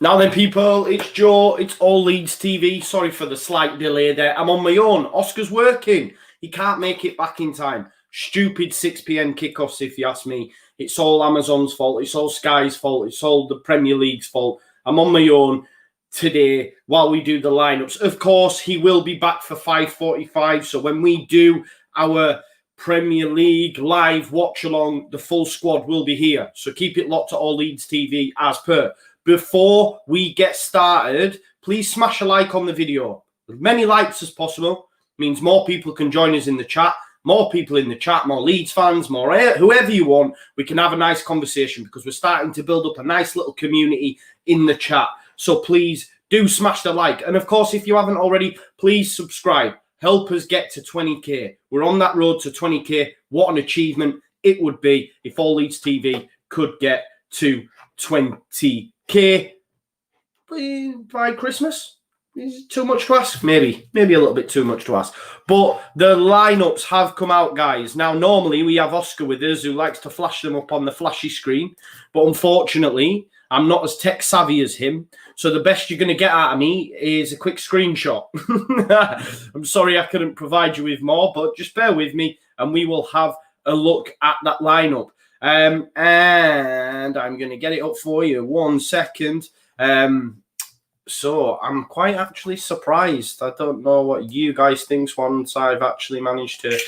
Now then, people, it's Joe. It's all Leeds TV. Sorry for the slight delay there. I'm on my own. Oscar's working. He can't make it back in time. Stupid 6 p.m. kickoffs, if you ask me. It's all Amazon's fault. It's all Sky's fault. It's all the Premier League's fault. I'm on my own today while we do the lineups. Of course, he will be back for 5:45. So when we do our Premier League live watch along, the full squad will be here. So keep it locked to all Leeds TV as per. Before we get started, please smash a like on the video. As many likes as possible means more people can join us in the chat. More people in the chat, more Leeds fans, more whoever you want. We can have a nice conversation because we're starting to build up a nice little community in the chat. So please do smash the like. And of course, if you haven't already, please subscribe. Help us get to 20k. We're on that road to 20k. What an achievement it would be if all Leeds TV could get to 20k by Christmas. Is it too much to ask? Maybe a little bit too much to ask. But the lineups have come out, guys. Now, normally we have Oscar with us who likes to flash them up on the flashy screen. But unfortunately, I'm not as tech savvy as him. So the best you're going to get out of me is a quick screenshot. I'm sorry I couldn't provide you with more, but just bear with me and we will have a look at that lineup. And I'm going to get it up for you. 1 second. So I'm quite actually surprised. I don't know what you guys think once I've actually managed to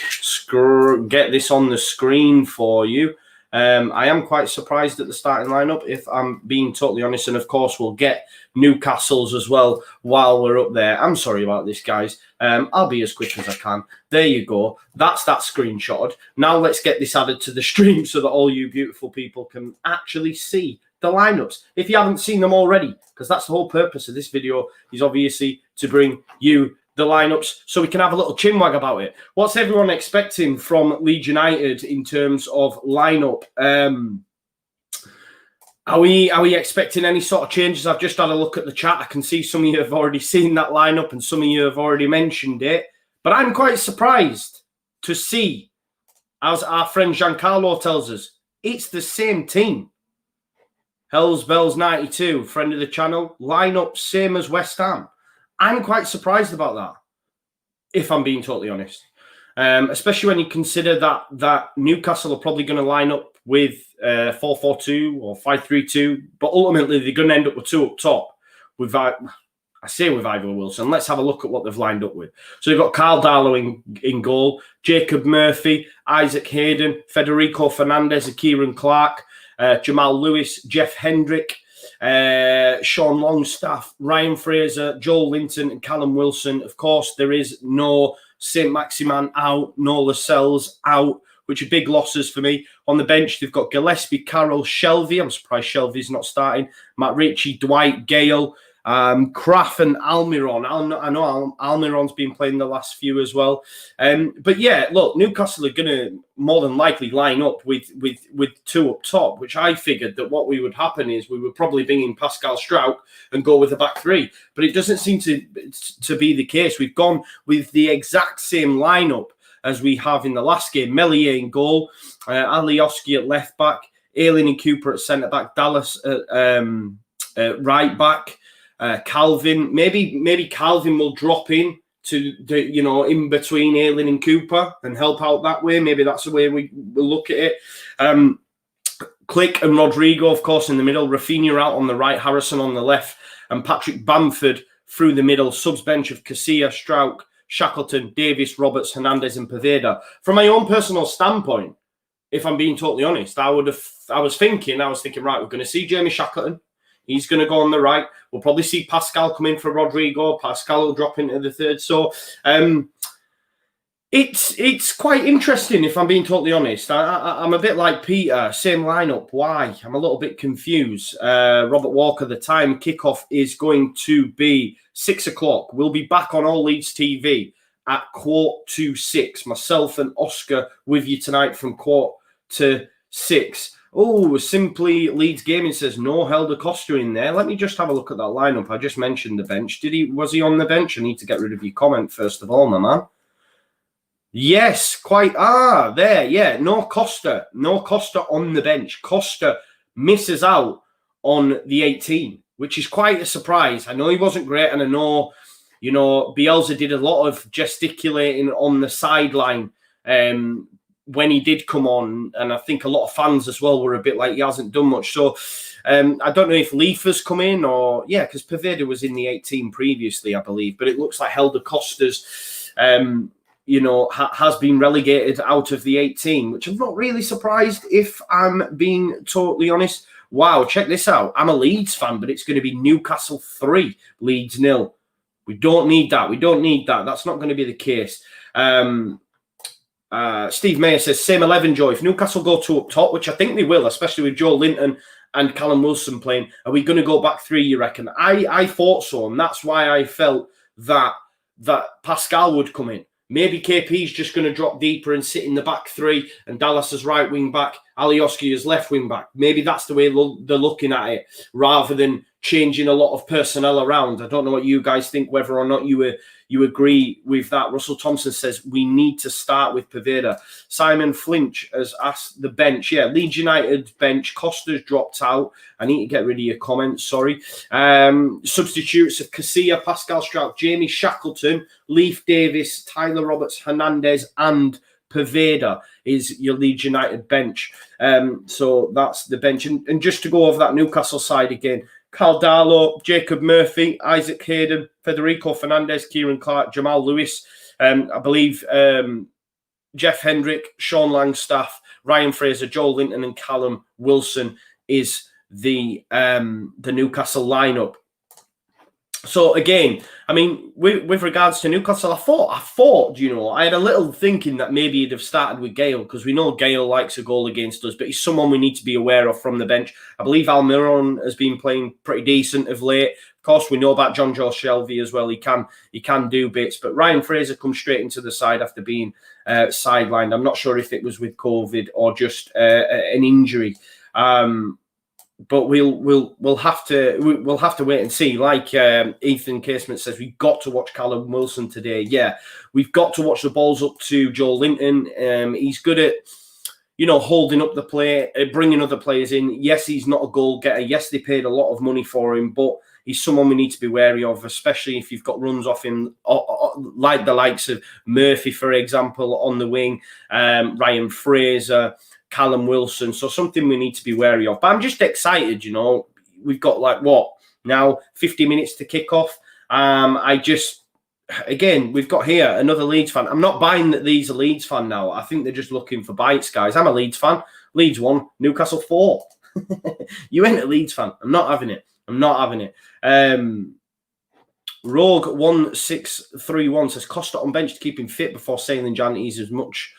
get this on the screen for you. I am quite surprised at the starting lineup, if I'm being totally honest. And of course, we'll get Newcastle's as well while we're up there. I'm sorry about this, guys. I'll be as quick as I can. There you go. That's that screenshot. Now let's get this added to the stream so that all you beautiful people can actually see the lineups if you haven't seen them already, because that's the whole purpose of this video, is obviously to bring you the lineups so we can have a little chinwag about it. What's everyone expecting from Leeds United in terms of lineup? Are we expecting any sort of changes? I've just had a look at the chat. I can see some of you have already seen that lineup and some of you have already mentioned it. But I'm quite surprised to see, as our friend Giancarlo tells us, it's the same team. Hells Bells 92, friend of the channel, lineup same as West Ham. I'm quite surprised about that, if I'm being totally honest. Especially when you consider that Newcastle are probably going to line up with 4-4-2 or 5-3-2, but ultimately they're going to end up with two up top. With Ivor Wilson. Let's have a look at what they've lined up with. So you've got Carl Darlow in goal, Jacob Murphy, Isaac Hayden, Federico Fernandez, Kieran Clark, Jamal Lewis, Jeff Hendrick, Sean Longstaff, Ryan Fraser, Joel Linton and Callum Wilson. Of course, there is no St. Maximan out, no Lascelles out, which are big losses for me. On the bench, they've got Gillespie, Carroll, Shelvey. I'm surprised Shelvey's not starting. Matt Ritchie, Dwight, Gale, Kraft and Almiron. I know Almiron's been playing the last few as well. But yeah, look, Newcastle are going to more than likely line up with two up top, which I figured that what would happen is we would probably bring in Pascal Struijk and go with the back three. But it doesn't seem to be the case. We've gone with the exact same lineup as we have in the last game. Meslier in goal, Alioski at left back, Ayling and Cooper at centre back, Dallas at right back. Calvin, maybe Calvin will drop in to the, in between Ayling and Cooper and help out that way. Maybe that's the way we will look at it. Click and Rodrigo, of course, in the middle. Rafinha out on the right, Harrison on the left, and Patrick Bamford through the middle. Subs bench of Casilla, Struijk, Shackleton, Davis, Roberts, Hernandez, and Poveda. From my own personal standpoint, if I'm being totally honest, I was thinking, right, we're going to see Jamie Shackleton. He's going to go on the right. We'll probably see Pascal come in for Rodrigo. Pascal will drop into the third. So it's quite interesting, if I'm being totally honest. I'm a bit like Peter. Same lineup. Why? I'm a little bit confused. Robert Walker, the time kickoff is going to be 6 o'clock. We'll be back on All Leeds TV at 5:45. Myself and Oscar with you tonight from 5:45. Oh, Simply Leeds Gaming says no Helder Costa in there. Let me just have a look at that lineup. I just mentioned the bench. Was he on the bench? I need to get rid of your comment first of all, my man. Yes, quite. There, yeah. No Costa on the bench. Costa misses out on the 18. which is quite a surprise. I know he wasn't great, and I know, you know, Bielsa did a lot of gesticulating on the sideline when he did come on, and I think a lot of fans as well were a bit like, he hasn't done much. So I don't know if Leif's come in or, yeah, because Poveda was in the 18 previously, I believe, but it looks like Helder Costa's, you know, has been relegated out of the 18, which I'm not really surprised if I'm being totally honest. Wow, check this out. I'm a Leeds fan, but it's going to be Newcastle 3, Leeds 0. We don't need that. We don't need that. That's not going to be the case. Steve Mayer says, same 11, Joe. If Newcastle go to up top, which I think they will, especially with Joe Linton and Callum Wilson playing, are we going to go back 3, you reckon? I thought so, and that's why I felt that Pascal would come in. Maybe KP's just going to drop deeper and sit in the back 3, and Dallas as right wing back, Alioski as left wing back. Maybe that's the way they're looking at it, rather than changing a lot of personnel around. I don't know what you guys think, whether or not you agree with that. Russell Thompson says, we need to start with Poveda. Simon Flinch has asked the bench. Yeah, Leeds United bench. Costa's dropped out. I need to get rid of your comments, sorry. Substitutes of Casilla, Pascal Strout, Jamie Shackleton, Leif Davis, Tyler Roberts, Hernandez, and Poveda is your Leeds United bench. So that's the bench. And just to go over that Newcastle side again, Carl Darlow, Jacob Murphy, Isaac Hayden, Federico Fernandez, Kieran Clark, Jamal Lewis, I believe Jeff Hendrick, Sean Langstaff, Ryan Fraser, Joel Linton, and Callum Wilson is the Newcastle lineup. So again, I mean, with regards to Newcastle, I thought, you know, I had a little thinking that maybe he'd have started with Gale, because we know Gale likes a goal against us, but he's someone we need to be aware of from the bench. I believe Almiron has been playing pretty decent of late. Of course, we know about John Joe Shelby as well. He can do bits, but Ryan Fraser comes straight into the side after being sidelined. I'm not sure if it was with COVID or just an injury. But we'll have to wait and see. Like Ethan Casement says, we've got to watch Callum Wilson today. Yeah, we've got to watch the balls up to Joel Linton. He's good at, you know, holding up the play, bringing other players in. Yes, he's not a goal getter. Yes, they paid a lot of money for him, but he's someone we need to be wary of, especially if you've got runs off him, like the likes of Murphy, for example, on the wing, Ryan Fraser, Callum Wilson. So something we need to be wary of. But I'm just excited, you know. We've got like what now, 50 minutes to kick off. Again, we've got here another Leeds fan. I'm not buying that these are Leeds fan now. I think they're just looking for bites, guys. I'm a Leeds fan. Leeds 1, Newcastle 4. You ain't a Leeds fan. I'm not having it. Rogue 1631 says Costa on bench to keep him fit before sailing Jan. He's as much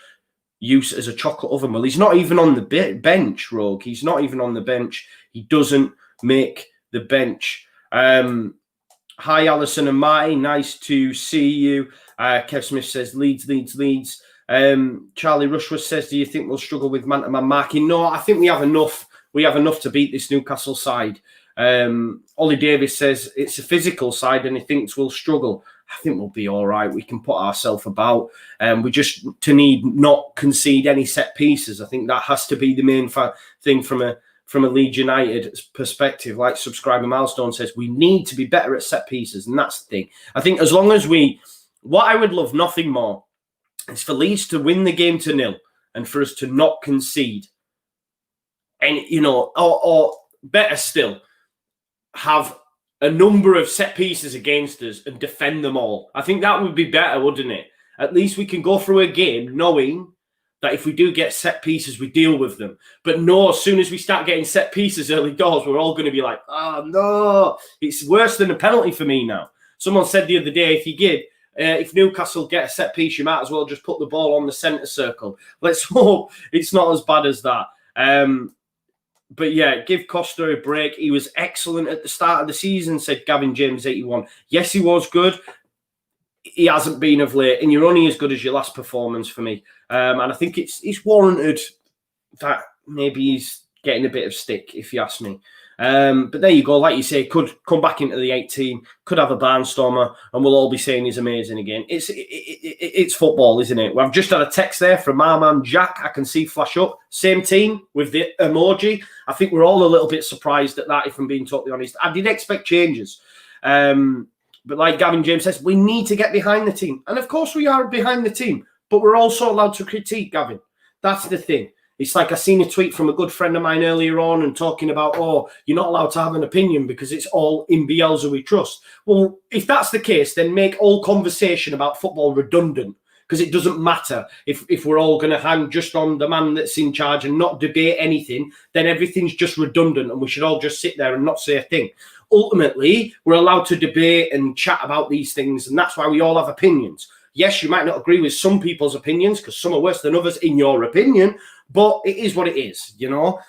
use as a chocolate oven. Well, he's not even on the bench, Rogue. He's not even on the bench. He doesn't make the bench. Hi, Alison and Marty. Nice to see you. Kev Smith says Leeds. Charlie Rushworth says, do you think we'll struggle with man-to-man marking? No, I think we have enough. We have enough to beat this Newcastle side. Ollie Davis says it's a physical side and he thinks we'll struggle. I think we'll be all right. We can put ourselves about. We just need not concede any set pieces. I think that has to be the main thing from a Leeds United perspective. Like Subscriber Milestone says, we need to be better at set pieces, and that's the thing. I think as long as what I would love nothing more is for Leeds to win the game to 0 and for us to not concede. And, you know, or better still, have a number of set pieces against us and defend them all. I think that would be better, wouldn't it? At least we can go through a game knowing that if we do get set pieces, we deal with them. But no, as soon as we start getting set pieces early doors, we're all going to be like, oh, no. It's worse than a penalty for me now. Someone said the other day, if Newcastle get a set piece, you might as well just put the ball on the centre circle. Let's hope it's not as bad as that. But yeah, give Costa a break. He was excellent at the start of the season, said Gavin James 81. Yes, he was good. He hasn't been of late, and you're only as good as your last performance for me. And I think it's warranted that maybe he's getting a bit of stick, if you ask me. But there you go. Like you say, could come back into the 18, could have a barnstormer, and we'll all be saying he's amazing again. It's football, isn't it? Well, I've just had a text there from my man Jack. I can see flash up. Same team with the emoji. I think we're all a little bit surprised at that, if I'm being totally honest. I did expect changes. But like Gavin James says, we need to get behind the team. And of course we are behind the team, but we're also allowed to critique, Gavin. That's the thing. It's like I seen a tweet from a good friend of mine earlier on and talking about, oh, you're not allowed to have an opinion because it's all in Bielsa we trust. Well, if that's the case, then make all conversation about football redundant, because it doesn't matter. If we're all going to hang just on the man that's in charge and not debate anything, then everything's just redundant and we should all just sit there and not say a thing. Ultimately, we're allowed to debate and chat about these things, and that's why we all have opinions. Yes, you might not agree with some people's opinions because some are worse than others in your opinion, but it is what it is, you know.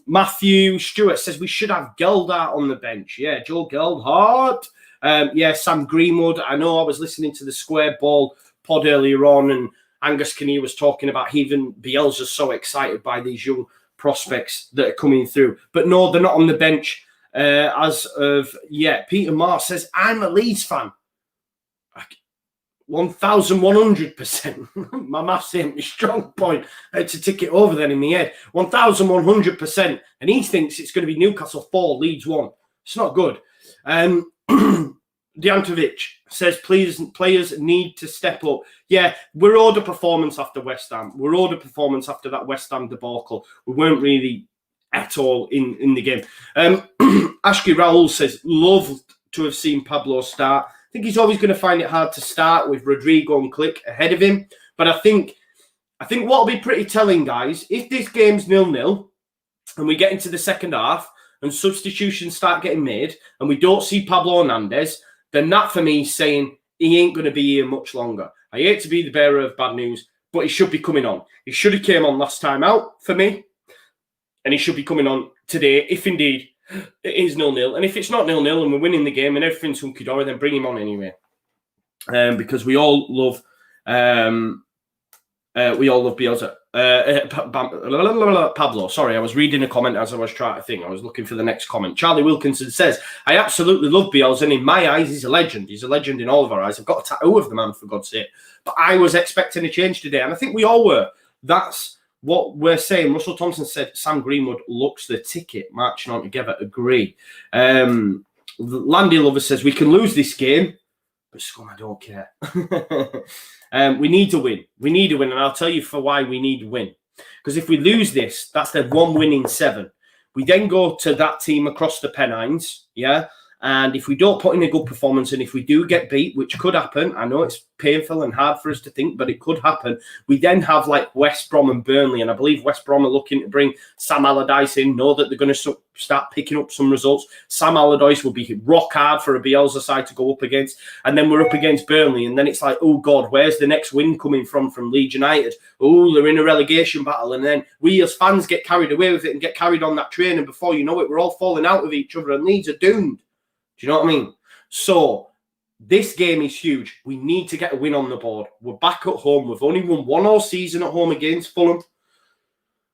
Matthew Stewart says we should have Geldart on the bench. Yeah, Joe Geldart. Yeah, Sam Greenwood. I know I was listening to the Square Ball pod earlier on, and Angus Kinnear was talking about even Bielsa's so excited by these young prospects that are coming through. But no, they're not on the bench as of yet. Peter Marr says, I'm a Leeds fan. 1,100%. My maths ain't my strong point. I had to tick it over then in my head. 1,100%. And he thinks it's going to be Newcastle 4, Leeds 1. It's not good. Diantovic says players need to step up. Yeah, we're owed a performance after West Ham. We're owed a performance after that West Ham debacle. We weren't really at all in the game. Ashki Raoul says, loved to have seen Pablo start. I think he's always going to find it hard to start with Rodrigo and Click ahead of him. But I think what'll be pretty telling, guys, if this game's 0-0 and we get into the second half and substitutions start getting made and we don't see Pablo Hernandez, then that for me is saying he ain't going to be here much longer. I hate to be the bearer of bad news, but he should be coming on. He should have came on last time out for me, and he should be coming on today if indeed it is 0-0. And if it's not 0-0 and we're winning the game and everything's hunky-dory, then bring him on anyway. Because we all love Bielsa. Pablo, sorry, I was reading a comment as I was trying to think. I was looking for the next comment. Charlie Wilkinson says, I absolutely love Bielsa, and in my eyes, he's a legend. He's a legend in all of our eyes. I've got a tattoo of the man, for God's sake. But I was expecting a change today, and I think we all were. That's what we're saying. Russell Thompson said Sam Greenwood looks the ticket, marching on together. Agree. Landy Lover says we can lose this game, but Scum, I don't care. We need to win. We need to win, and I'll tell you for why we need to win. Because if we lose this, that's their 1 win in 7. We then go to that team across the Pennines, yeah? And if we don't put in a good performance, and if we do get beat, which could happen, I know it's painful and hard for us to think, but it could happen. We then have like West Brom and Burnley, and I believe West Brom are looking to bring Sam Allardyce in, know that they're going to start picking up some results. Sam Allardyce will be rock hard for a Bielsa side to go up against, and then we're up against Burnley, and then it's like, oh God, where's the next win coming from Leeds United? Oh, they're in a relegation battle, and then we as fans get carried away with it and get carried on that train, and before you know it, we're all falling out with each other, and Leeds are doomed. Do you know what I mean? So this game is huge. We need to get a win on the board. We're back at home. We've only won 1 all season at home against Fulham.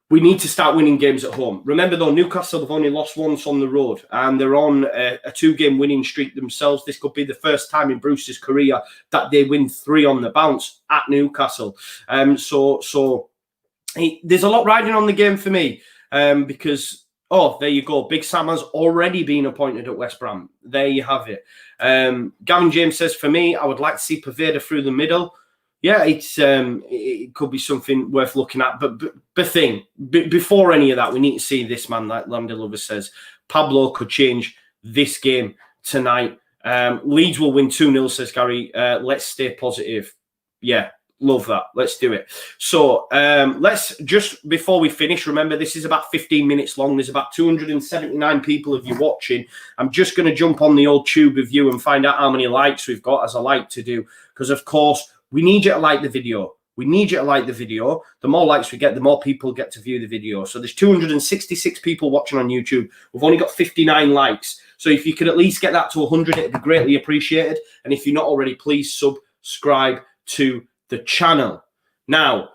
We need to start winning games at home. Remember, though, Newcastle have only lost once on the road, and they're on a 2-game winning streak themselves. This could be the first time in Bruce's career that they win 3 on the bounce at Newcastle. So there's a lot riding on the game for me because... Oh, there you go. Big Sam has already been appointed at West Brom. There you have it. Gavin James says, for me, I would like to see Poveda through the middle. Yeah, it could be something worth looking at. But before any of that, we need to see this man, like Landy Lover says. Pablo could change this game tonight. Leeds will win 2-0, says Gary. Let's stay positive. Yeah. Love that. Let's do it. So let's just, before we finish, remember this is about 15 minutes long. There's about 279 people of you watching. I'm just going to jump on the old tube of you and find out how many likes we've got, as I like to do. Because, of course, we need you to like the video. We need you to like the video. The more likes we get, the more people get to view the video. So there's 266 people watching on YouTube. We've only got 59 likes. So if you could at least get that to 100, it'd be greatly appreciated. And if you're not already, please subscribe to the channel. Now,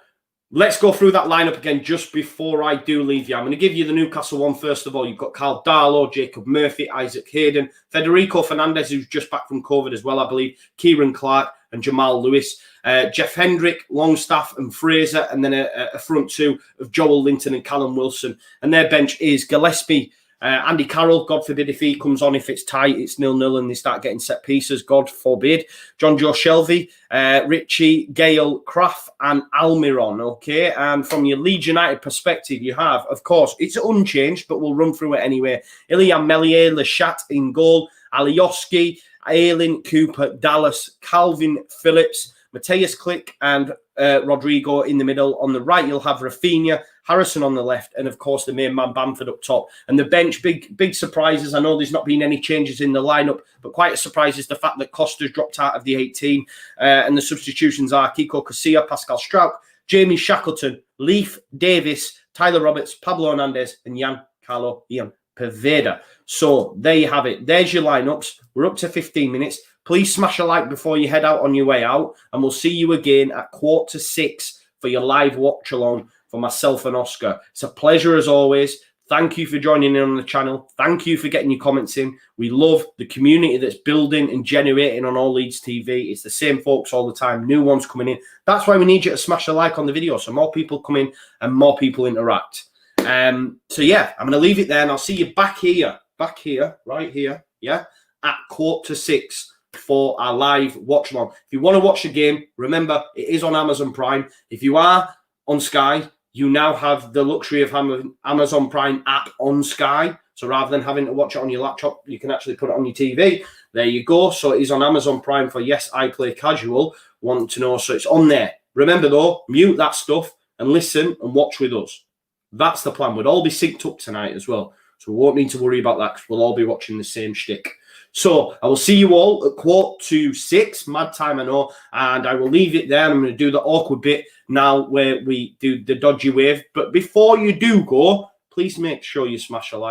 Let's go through that lineup again just before I do leave you. I'm going to give you the Newcastle one first of all. You've got Carl Darlow, Jacob Murphy, Isaac Hayden, Federico Fernandez, who's just back from COVID as well, I believe, Kieran Clark and Jamal Lewis, Jeff Hendrick, Longstaff and Fraser, and then a front two of Joel Linton and Callum Wilson. And their bench is Gillespie, Andy Carroll, God forbid if he comes on, if it's tight, it's 0-0 and they start getting set pieces, God forbid. John Joe Shelvey, Richie, Gale, Kraft and Almiron, okay? And from your Leeds United perspective, you have, of course, it's unchanged, but we'll run through it anyway. Ilian Melier, Lechat in goal, Alioski, Aylin, Cooper, Dallas, Calvin Phillips, Mateus Click and Rodrigo in the middle. On the right, you'll have Rafinha, Harrison on the left, and of course the main man Bamford up top. And the bench, big surprises. I know there's not been any changes in the lineup, but quite a surprise is the fact that Costa's dropped out of the 18. And the substitutions are Kiko Casilla, Pascal Strauch, Jamie Shackleton, Leif Davis, Tyler Roberts, Pablo Hernandez, and Ian Poveda. So there you have it. There's your lineups. We're up to 15 minutes. Please smash a like before you head out on your way out, and we'll see you again at 5:45 for your live watch along for myself and Oscar. It's a pleasure as always. Thank you for joining in on the channel. Thank you for getting your comments in. We love the community that's building and generating on All Leeds TV. It's the same folks all the time, new ones coming in. That's why we need you to smash a like on the video so more people come in and more people interact. So yeah, I'm going to leave it there and I'll see you back here, right here, yeah, at 5:45 for our live watch along. If you want to watch the game, remember it is on Amazon Prime. If you are on Sky, you now have the luxury of having Amazon Prime app on Sky. So rather than having to watch it on your laptop, you can actually put it on your TV. There you go. So it is on Amazon Prime for Yes, I Play Casual. Want to know? So it's on there. Remember though, mute that stuff and listen and watch with us. That's the plan. We'll all be synced up tonight as well. So we won't need to worry about that because we'll all be watching the same shtick. So I will see you all at 5:45, mad time I know, and I will leave it there. I'm going to do the awkward bit now where we do the dodgy wave. But before you do go, please make sure you smash a like.